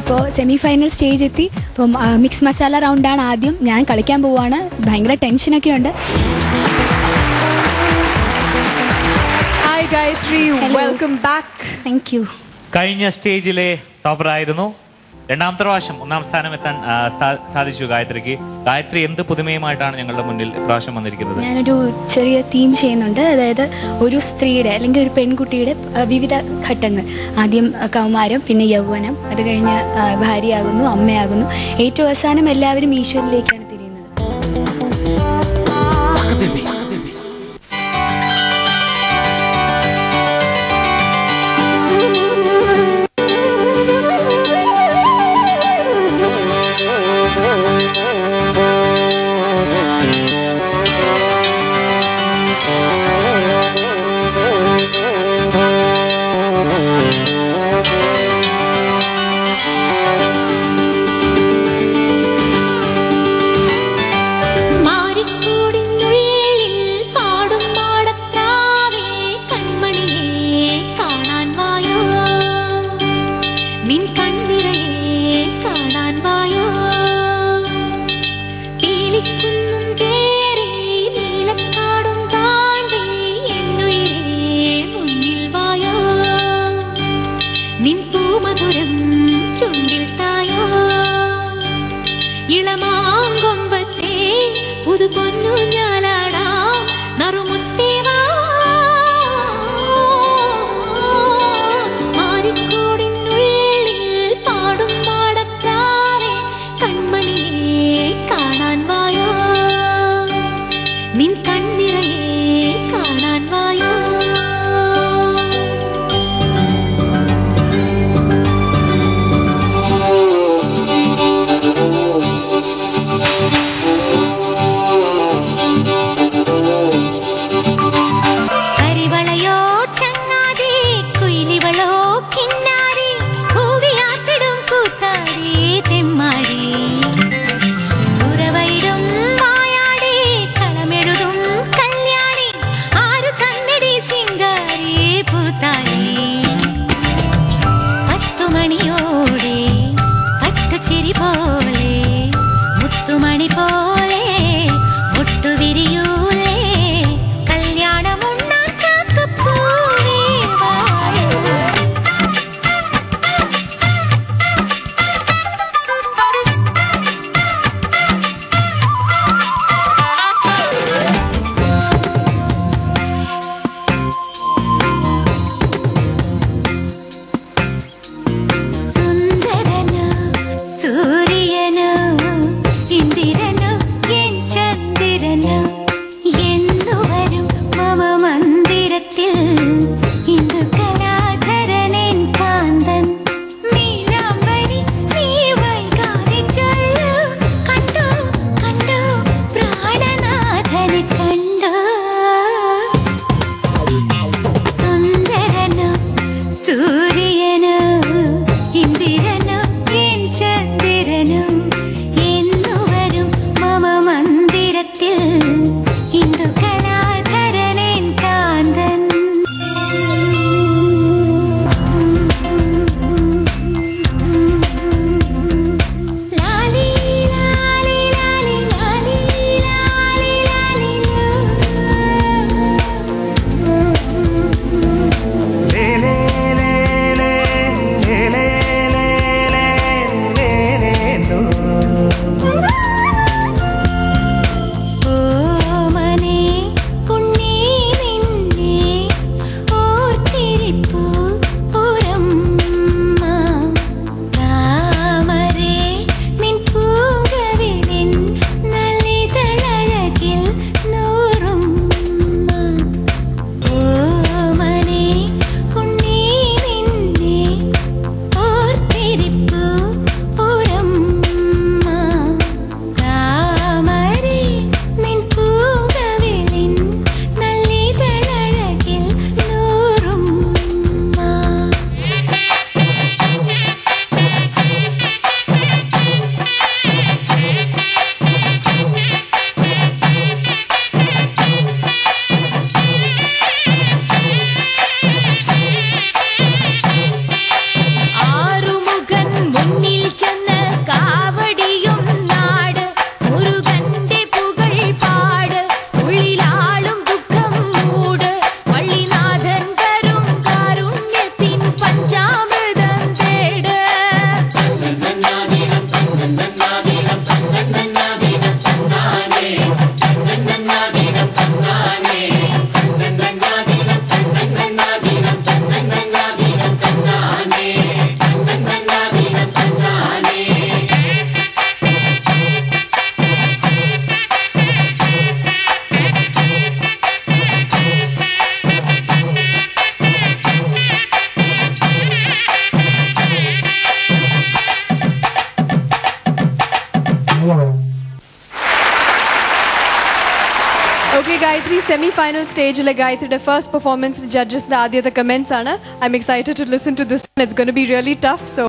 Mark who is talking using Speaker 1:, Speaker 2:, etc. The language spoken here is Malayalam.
Speaker 1: ഇപ്പോൾ സെമി ഫൈനൽ സ്റ്റേജ് എത്തി. ഇപ്പം മിക്സ് മസാല റൗണ്ടാണ് ആദ്യം. ഞാൻ കളിക്കാൻ പോവുകയാണ്. ഭയങ്കര ടെൻഷനൊക്കെ ഉണ്ട്.
Speaker 2: Hi Gayathri, welcome back.
Speaker 1: Thank you.
Speaker 3: കഴിഞ്ഞ സ്റ്റേജിലെ ടോപ്പറായിരുന്നു. രണ്ടാമത്തെ പ്രാവശ്യം ഒന്നാം സ്ഥാനം എത്താൻ സാധിച്ചു ഗായത്രിക്ക്. ഗായത്രി എന്ത് പുതുമയുമായിട്ടാണ് ഞങ്ങളുടെ മുന്നിൽ പ്രാവശ്യം വന്നിരിക്കുന്നത്?
Speaker 1: ഞാനൊരു ചെറിയ തീം ചെയ്യുന്നുണ്ട്. അതായത് ഒരു സ്ത്രീയുടെ അല്ലെങ്കിൽ ഒരു പെൺകുട്ടിയുടെ വിവിധ ഘട്ടങ്ങൾ. ആദ്യം കൗമാരം, പിന്നെ യൗവനം, അത് കഴിഞ്ഞ് ഭാര്യയാകുന്നു, അമ്മയാകുന്നു, ഏറ്റവും അവസാനം എല്ലാവരും ഈശ്വരനിലേക്കാണ് തിരിയുന്നത്.
Speaker 2: Gayatri semi-final സ്റ്റേജിലെ ഗായത്രിയുടെ ഫസ്റ്റ് പെർഫോമൻസ് ജഡ്ജസിന്റെ ആദ്യത്തെ കമന്റ്സ് ആണ്. I'm excited to listen to this. It's going to be really tough. So